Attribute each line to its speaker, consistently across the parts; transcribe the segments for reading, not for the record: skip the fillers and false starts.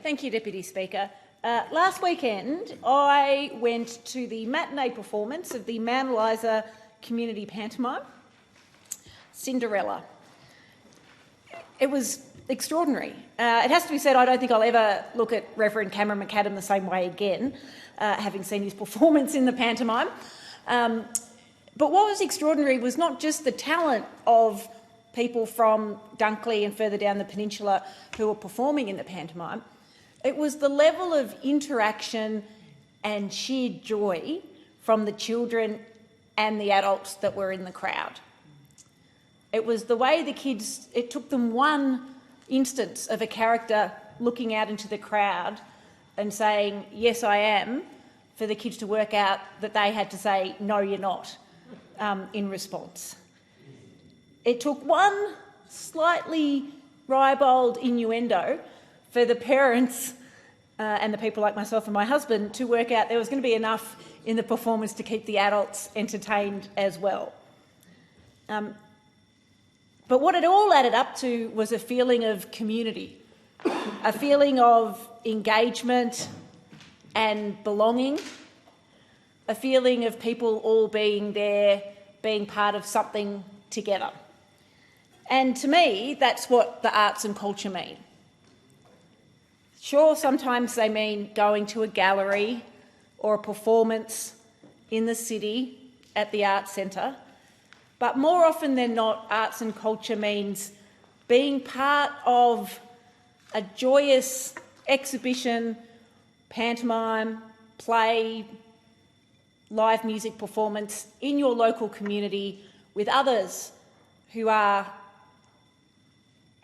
Speaker 1: Thank you, Deputy Speaker. Last weekend, I went to the matinee performance of the Mount Eliza Community Pantomime, Cinderella. It was extraordinary. It has to be said, I don't think I'll ever look at Reverend Cameron McAdam the same way again, having seen his performance in the pantomime. But what was extraordinary was not just the talent of people from Dunkley and further down the peninsula who were performing in the pantomime. It was the level of interaction and sheer joy from the children and the adults that were in the crowd. It was the way the kids, it took them one instance of a character looking out into the crowd and saying, "Yes, I am," for the kids to work out that they had to say, "No, you're not," in response. It took one slightly ribald innuendo for the parents and the people like myself and my husband to work out there was going to be enough in the performance to keep the adults entertained as well. But what it all added up to was a feeling of community, a feeling of engagement and belonging, a feeling of people all being there, being part of something together. And to me, that's what the arts and culture mean. Sure, sometimes they mean going to a gallery or a performance in the city at the Arts Centre, but more often than not, arts and culture means being part of a joyous exhibition, pantomime, play, live music performance in your local community with others who are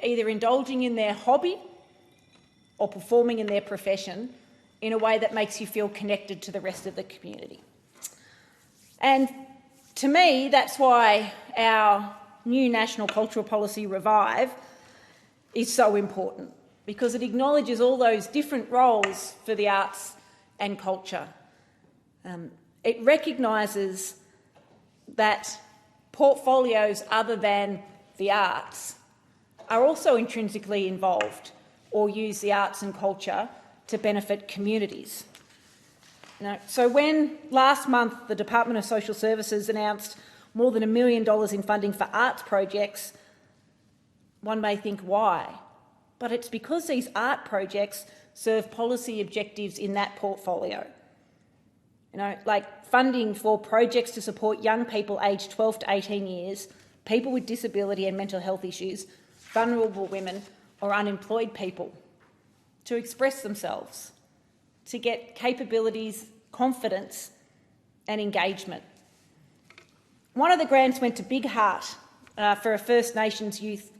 Speaker 1: either indulging in their hobby or performing in their profession in a way that makes you feel connected to the rest of the community. And to me, that's why our new National Cultural Policy, Revive, is so important, because it acknowledges all those different roles for the arts and culture. It recognises that portfolios other than the arts are also intrinsically involved or use the arts and culture to benefit communities. Now, so when last month the Department of Social Services announced more than $1 million in funding for arts projects, one may think why, but it's because these art projects serve policy objectives in that portfolio. Like funding for projects to support young people aged 12 to 18 years, people with disability and mental health issues, vulnerable women or unemployed people, to express themselves, to get capabilities, confidence and engagement. One of the grants went to Big Heart for a First Nations youth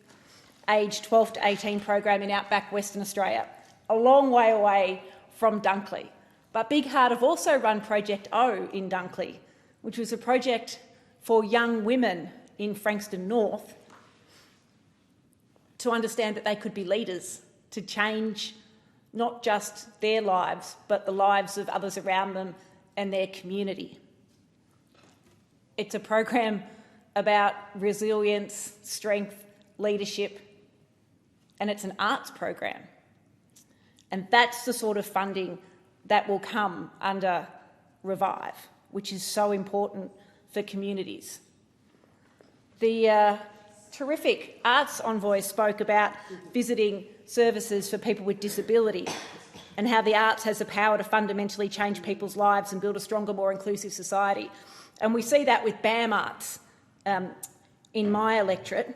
Speaker 1: aged 12 to 18 program in outback Western Australia, a long way away from Dunkley. But Big Heart have also run Project O in Dunkley, which was a project for young women in Frankston North to understand that they could be leaders, to change not just their lives, but the lives of others around them and their community. It's a program about resilience, strength, leadership, and it's an arts program. And that's the sort of funding that will come under Revive, which is so important for communities. The terrific Arts Envoy spoke about visiting services for people with disability and how the arts has the power to fundamentally change people's lives and build a stronger, more inclusive society. And we see that with BAM Arts in my electorate,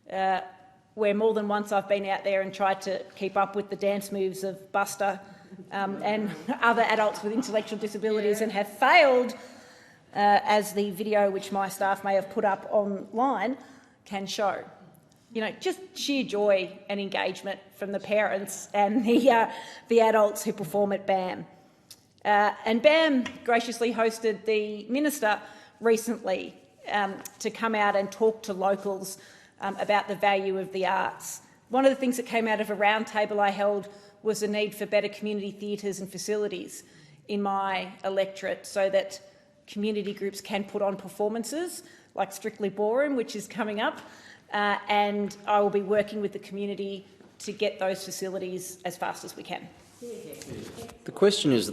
Speaker 1: where more than once I've been out there and tried to keep up with the dance moves of Buster and other adults with intellectual disabilities and have failed, as the video which my staff may have put up online can show. Just sheer joy and engagement from the parents and the adults who perform at BAM. And BAM graciously hosted the Minister recently to come out and talk to locals about the value of the arts. One of the things that came out of a roundtable I held was the need for better community theatres and facilities in my electorate so that community groups can put on performances like Strictly Ballroom, which is coming up, and I will be working with the community to get those facilities as fast as we can.
Speaker 2: The question is